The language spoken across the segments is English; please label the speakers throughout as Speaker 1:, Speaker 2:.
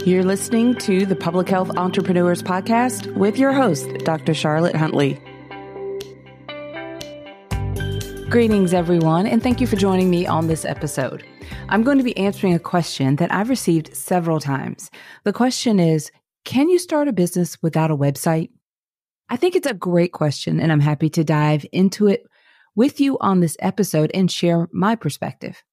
Speaker 1: You're listening to the Public Health Entrepreneurs Podcast with your host, Dr. Charlotte Huntley. Greetings, everyone, and thank you for joining me on this episode. I'm going to be answering a question that I've received several times. The question is, can you start a business without a website? I think it's a great question, and I'm happy to dive into it with you on this episode and share my perspective.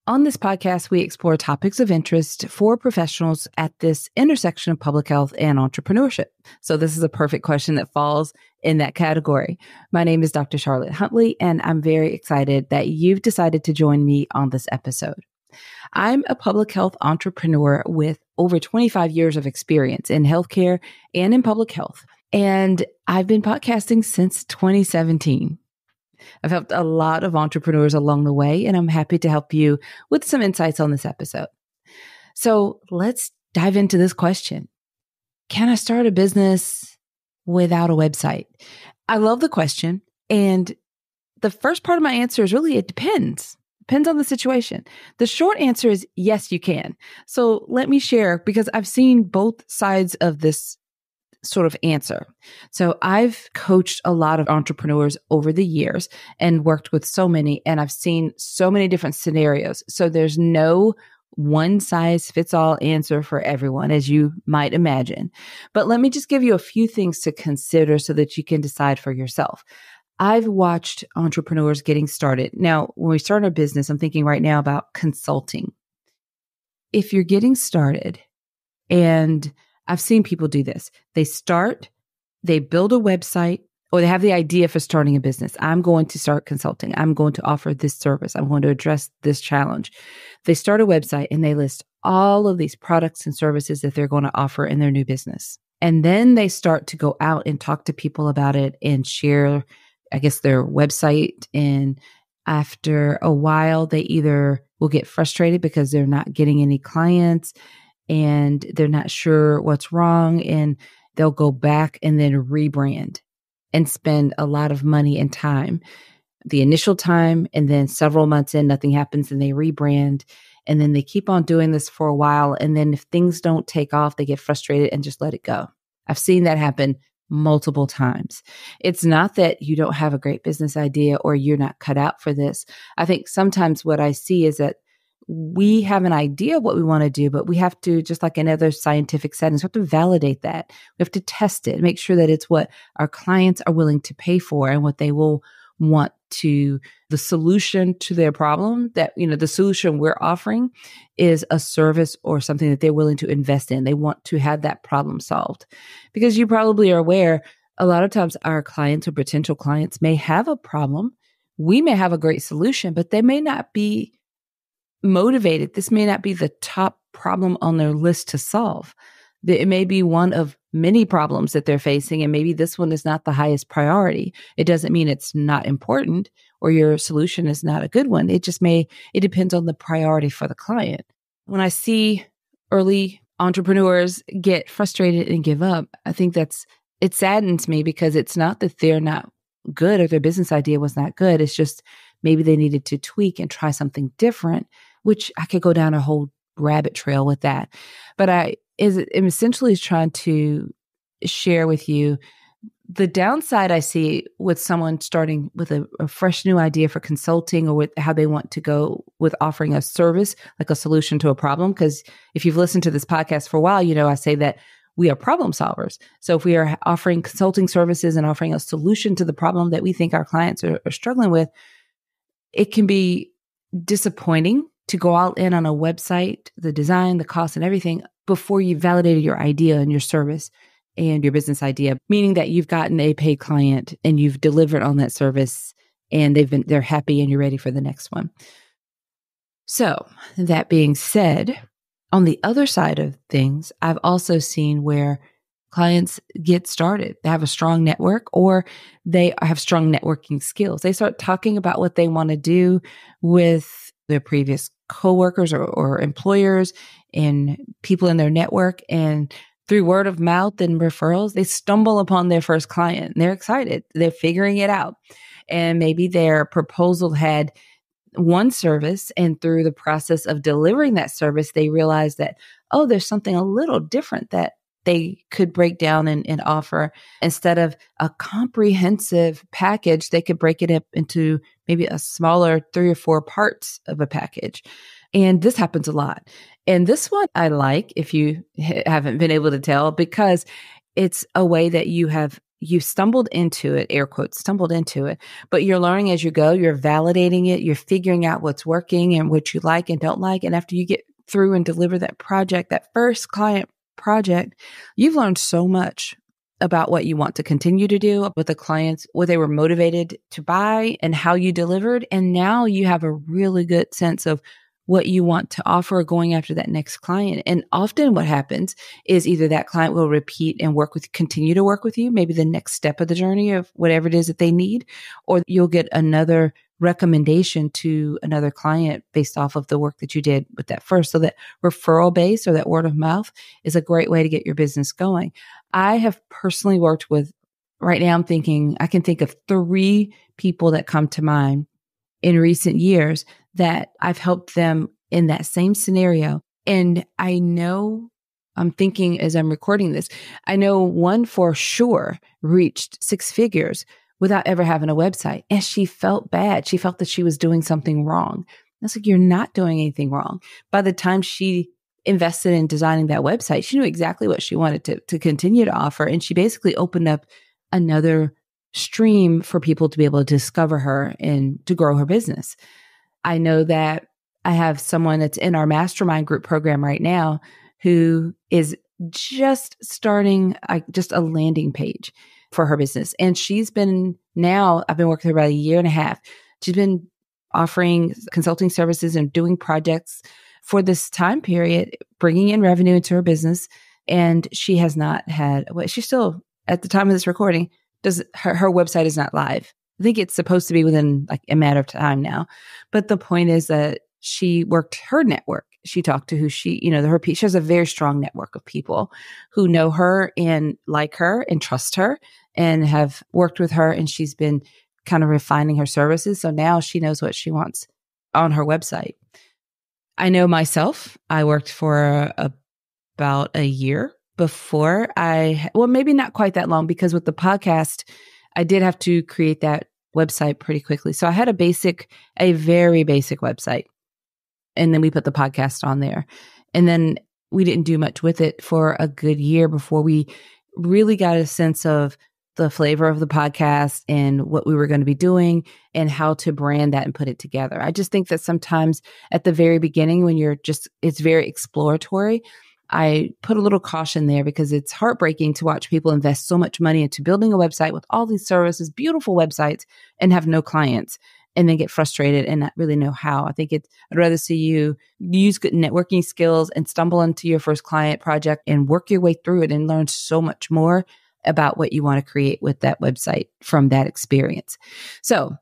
Speaker 1: On this podcast, we explore topics of interest for professionals at this intersection of public health and entrepreneurship. So this is a perfect question that falls in that category. My name is Dr. Charlotte Huntley, and I'm very excited that you've decided to join me on this episode. I'm a public health entrepreneur with over 25 years of experience in healthcare and in public health, and I've been podcasting since 2017. I've helped a lot of entrepreneurs along the way, and I'm happy to help you with some insights on this episode. So let's dive into this question. Can I start a business without a website? I love the question. And the first part of my answer is really, it depends. Depends on the situation. The short answer is yes, you can. So let me share, because I've seen both sides of this sort of answer. So I've coached a lot of entrepreneurs over the years and worked with so many, and I've seen so many different scenarios. So there's no one size fits all answer for everyone, as you might imagine. But let me just give you a few things to consider so that you can decide for yourself. I've watched entrepreneurs getting started. Now, when we start our business, I'm thinking right now about consulting. If you're getting started, and I've seen people do this. They build a website, or they have the idea for starting a business. I'm going to start consulting. I'm going to offer this service. I'm going to address this challenge. They start a website and they list all of these products and services that they're going to offer in their new business. And then they start to go out and talk to people about it and share, their website. And after a while, they either will get frustrated because they're not getting any clients, and they're not sure what's wrong, and they'll go back and then rebrand and spend a lot of money and time. The initial time, and then several months in, nothing happens, and they rebrand, and then they keep on doing this for a while, and then if things don't take off, they get frustrated and just let it go. I've seen that happen multiple times. It's not that you don't have a great business idea or you're not cut out for this. I think sometimes what I see is that we have an idea of what we want to do, but we have to, just like in other scientific settings, we have to validate that. We have to test it, make sure that it's what our clients are willing to pay for and what they will want to, the solution to their problem, that, the solution we're offering is a service or something that they're willing to invest in. They want to have that problem solved. Because you probably are aware, a lot of times our clients or potential clients may have a problem. We may have a great solution, but they may not be motivated. This may not be the top problem on their list to solve. It may be one of many problems that they're facing, and maybe this one is not the highest priority. It doesn't mean it's not important or your solution is not a good one. It depends on the priority for the client. When I see early entrepreneurs get frustrated and give up, I think it saddens me, because it's not that they're not good or their business idea was not good. It's just maybe they needed to tweak and try something different, which I could go down a whole rabbit trail with that. But I'm essentially trying to share with you the downside I see with someone starting with a fresh new idea for consulting, or with how they want to go with offering a service, like a solution to a problem. Because if you've listened to this podcast for a while, I say that we are problem solvers. So if we are offering consulting services and offering a solution to the problem that we think our clients are struggling with, it can be disappointing to go all in on a website, the design, the cost, and everything before you validated your idea and your service and your business idea, meaning that you've gotten a paid client and you've delivered on that service and they're happy and you're ready for the next one. So that being said, on the other side of things, I've also seen where clients get started. They have a strong network, or they have strong networking skills. They start talking about what they want to do with their previous coworkers or employers and people in their network. And through word of mouth and referrals, they stumble upon their first client. They're excited. They're figuring it out. And maybe their proposal had one service, and through the process of delivering that service, they realized that, oh, there's something a little different that they could break down and offer. Instead of a comprehensive package, they could break it up into maybe a smaller 3 or 4 parts of a package. And this happens a lot. And this one I like, if you haven't been able to tell, because it's a way that you stumbled into it, air quotes, stumbled into it, but you're learning as you go, you're validating it, you're figuring out what's working and what you like and don't like. And after you get through and deliver that project, that first client project, you've learned so much about what you want to continue to do with the clients, what they were motivated to buy and how you delivered. And now you have a really good sense of what you want to offer going after that next client. And often what happens is either that client will repeat and continue to work with you, maybe the next step of the journey of whatever it is that they need, or you'll get another recommendation to another client based off of the work that you did with that first. So that referral base or that word of mouth is a great way to get your business going. I have personally worked with, right now I can think of 3 people that come to mind in recent years that I've helped them in that same scenario. And I know, I'm thinking as I'm recording this, I know one for sure reached 6 figures without ever having a website. And she felt bad. She felt that she was doing something wrong. I was like, you're not doing anything wrong. By the time she invested in designing that website, she knew exactly what she wanted to continue to offer. And she basically opened up another stream for people to be able to discover her and to grow her business. I know that I have someone that's in our mastermind group program right now who is just starting just a landing page for her business. And I've been working with her about 1.5 years. She's been offering consulting services and doing projects for this time period, bringing in revenue into her business. And she has not had, she's still, at the time of this recording, her website is not live. I think it's supposed to be within a matter of time now. But the point is that she worked her network. She talked to she has a very strong network of people who know her and like her and trust her and have worked with her. And she's been kind of refining her services. So now she knows what she wants on her website. I know myself, I worked for about a year before maybe not quite that long, because with the podcast, I did have to create that website pretty quickly. So I had a very basic website. And then we put the podcast on there. And then we didn't do much with it for a good year before we really got a sense of the flavor of the podcast and what we were going to be doing and how to brand that and put it together. I just think that sometimes at the very beginning, when it's very exploratory, I put a little caution there because it's heartbreaking to watch people invest so much money into building a website with all these services, beautiful websites, and have no clients and then get frustrated and not really know how. I think I'd rather see you use good networking skills and stumble into your first client project and work your way through it and learn so much more about what you want to create with that website from that experience. So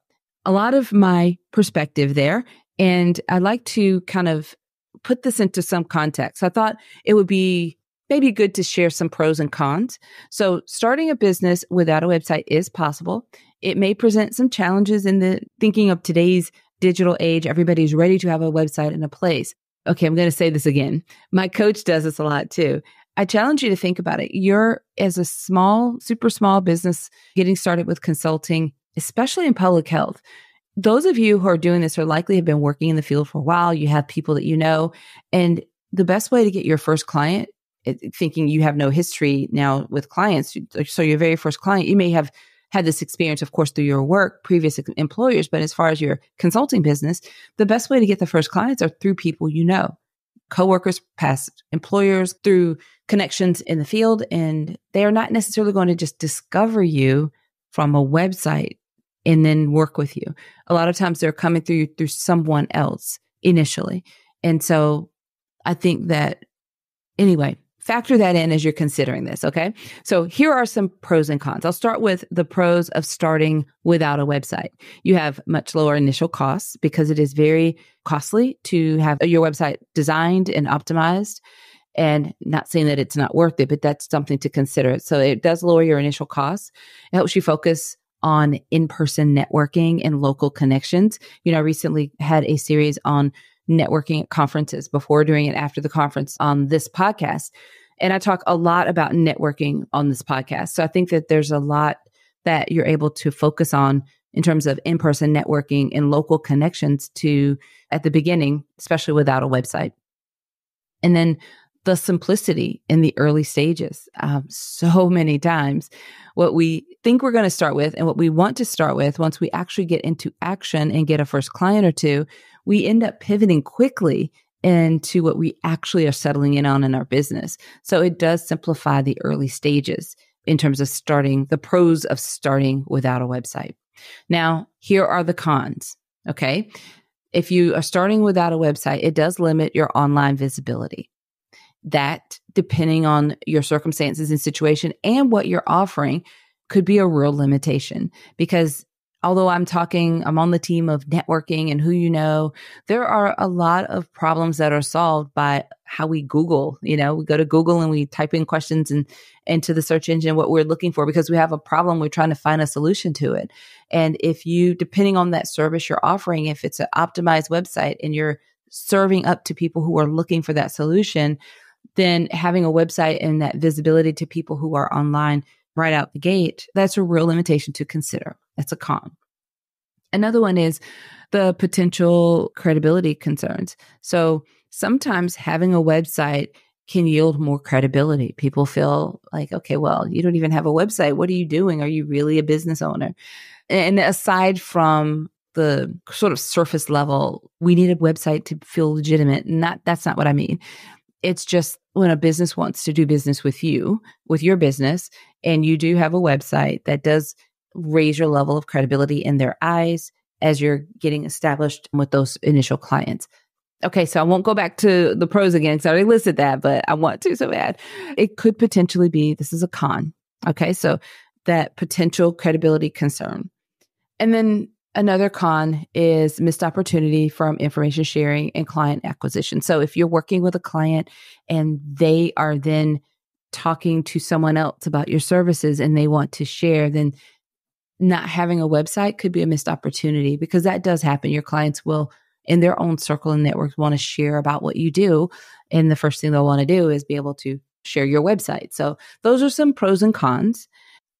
Speaker 1: a lot of my perspective there, and I like to kind of put this into some context. I thought it would be maybe good to share some pros and cons. So starting a business without a website is possible. It may present some challenges in the thinking of today's digital age. Everybody's ready to have a website and a place. Okay, I'm going to say this again. My coach does this a lot too. I challenge you to think about it. You're as a super small business getting started with consulting, especially in public health. Those of you who are doing this are likely have been working in the field for a while. You have people that you know. And the best way to get your first client, thinking you have no history now with clients, so your very first client, you may have had this experience, of course, through your work, previous employers. But as far as your consulting business, the best way to get the first clients are through people you know, coworkers, past employers, through connections in the field. And they are not necessarily going to just discover you from a website and then work with you. A lot of times they're coming through someone else initially. And so I think that, anyway, factor that in as you're considering this, okay? So here are some pros and cons. I'll start with the pros of starting without a website. You have much lower initial costs because it is very costly to have your website designed and optimized. And not saying that it's not worth it, but that's something to consider. So it does lower your initial costs. It helps you focus on in-person networking and local connections. I recently had a series on networking at conferences before, during, and after the conference on this podcast. And I talk a lot about networking on this podcast. So I think that there's a lot that you're able to focus on in terms of in-person networking and local connections to at the beginning, especially without a website. And then the simplicity in the early stages. So many times what we think we're going to start with and what we want to start with, once we actually get into action and get a first client or two, we end up pivoting quickly into what we actually are settling in on in our business. So it does simplify the early stages in terms of starting, the pros of starting without a website. Now, here are the cons, okay? If you are starting without a website, it does limit your online visibility. That, depending on your circumstances and situation and what you're offering, could be a real limitation. Because although I'm on the team of networking and who you know, there are a lot of problems that are solved by how we Google. We go to Google and we type in questions and into the search engine what we're looking for because we have a problem. We're trying to find a solution to it. And if you, depending on that service you're offering, if it's an optimized website and you're serving up to people who are looking for that solution, then having a website and that visibility to people who are online right out the gate, that's a real limitation to consider. That's a con. Another one is the potential credibility concerns. So sometimes having a website can yield more credibility. People feel like, okay, well, you don't even have a website. What are you doing? Are you really a business owner? And aside from the sort of surface level, we need a website to feel legitimate. That's not what I mean. It's just when a business wants to do business with you, with your business, and you do have a website, that does raise your level of credibility in their eyes as you're getting established with those initial clients. Okay, so I won't go back to the pros again because I already listed that, but I want to so bad. It could potentially be, this is a con. Okay, so that potential credibility concern. And then another con is missed opportunity from information sharing and client acquisition. So if you're working with a client and they are then talking to someone else about your services and they want to share, then not having a website could be a missed opportunity, because that does happen. Your clients will, in their own circle and networks, want to share about what you do. And the first thing they'll want to do is be able to share your website. So those are some pros and cons.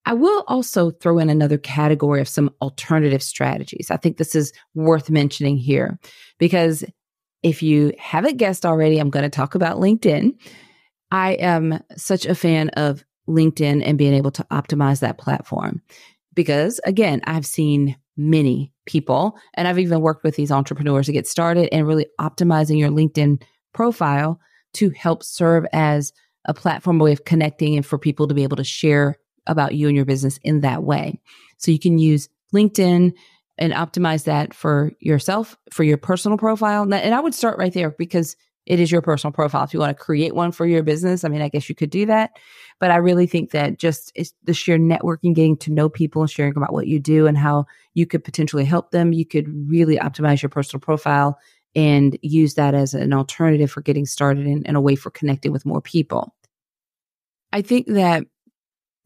Speaker 1: I will also throw in another category of some alternative strategies. I think this is worth mentioning here because if you haven't guessed already, I'm going to talk about LinkedIn. I am such a fan of LinkedIn and being able to optimize that platform because, again, I've seen many people, and I've even worked with these entrepreneurs to get started and really optimizing your LinkedIn profile to help serve as a platform, a way of connecting and for people to be able to share about you and your business in that way. So you can use LinkedIn and optimize that for yourself, for your personal profile. And I would start right there because it is your personal profile. If you want to create one for your business, I mean, I guess you could do that. But I really think that just it's the sheer networking, getting to know people and sharing about what you do and how you could potentially help them, you could really optimize your personal profile and use that as an alternative for getting started and a way for connecting with more people. I think that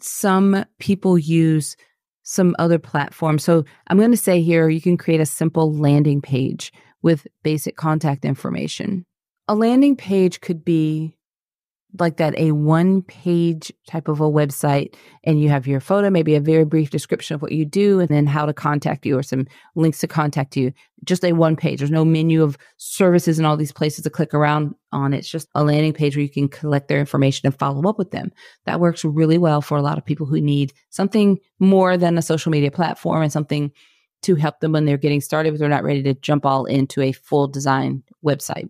Speaker 1: some people use some other platforms. So I'm going to say here, you can create a simple landing page with basic contact information. A landing page could be like that, a one-page type of a website, and you have your photo, maybe a very brief description of what you do, and then how to contact you or some links to contact you. Just a one page. There's no menu of services and all these places to click around on. It's just a landing page where you can collect their information and follow up with them. That works really well for a lot of people who need something more than a social media platform and something to help them when they're getting started, but they're not ready to jump all into a full design website.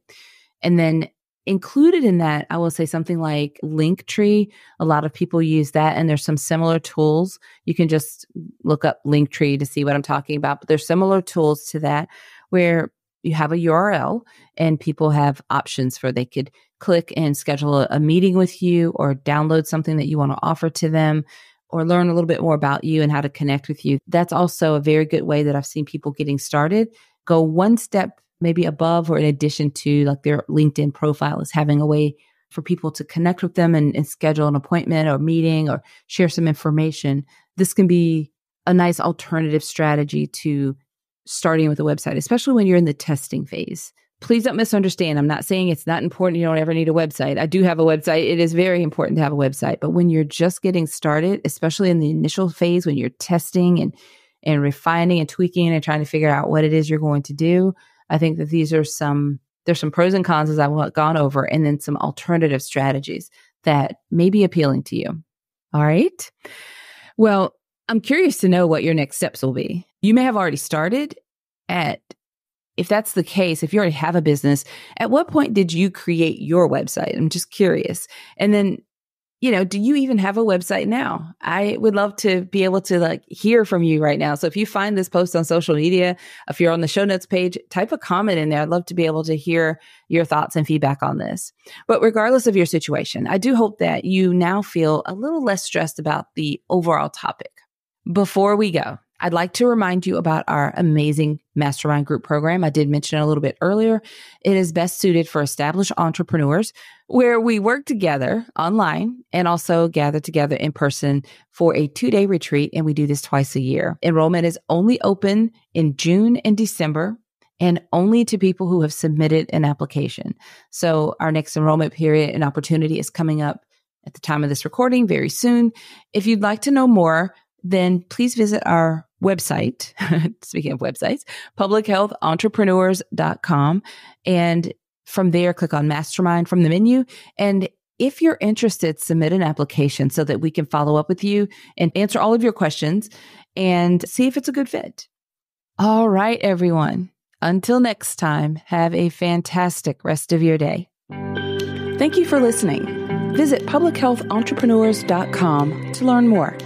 Speaker 1: And then included in that, I will say something like Linktree. A lot of people use that, and there's some similar tools. You can just look up Linktree to see what I'm talking about, but there's similar tools to that where you have a URL and people have options for they could click and schedule a meeting with you or download something that you want to offer to them or learn a little bit more about you and how to connect with you. That's also a very good way that I've seen people getting started go one step maybe above or in addition to like their LinkedIn profile, is having a way for people to connect with them and schedule an appointment or meeting or share some information. This can be a nice alternative strategy to starting with a website, especially when you're in the testing phase. Please don't misunderstand. I'm not saying it's not important. You don't ever need a website. I do have a website. It is very important to have a website. But when you're just getting started, especially in the initial phase, when you're testing and refining and tweaking and trying to figure out what it is you're going to do, I think that there's some pros and cons as I've gone over, and then some alternative strategies that may be appealing to you. All right. Well, I'm curious to know what your next steps will be. You may have already started if that's the case, if you already have a business, at what point did you create your website? I'm just curious. And then, do you even have a website now? I would love to be able to hear from you right now. So if you find this post on social media, if you're on the show notes page, type a comment in there. I'd love to be able to hear your thoughts and feedback on this. But regardless of your situation, I do hope that you now feel a little less stressed about the overall topic. Before we go, I'd like to remind you about our amazing mastermind group program. I did mention it a little bit earlier. It is best suited for established entrepreneurs, where we work together online and also gather together in person for a 2-day retreat. And we do this twice a year. Enrollment is only open in June and December, and only to people who have submitted an application. So our next enrollment period and opportunity is coming up at the time of this recording very soon. If you'd like to know more, then please visit our website, speaking of websites, publichealthentrepreneurs.com. And from there, click on Mastermind from the menu. And if you're interested, submit an application so that we can follow up with you and answer all of your questions and see if it's a good fit. All right, everyone. Until next time, have a fantastic rest of your day. Thank you for listening. Visit publichealthentrepreneurs.com to learn more.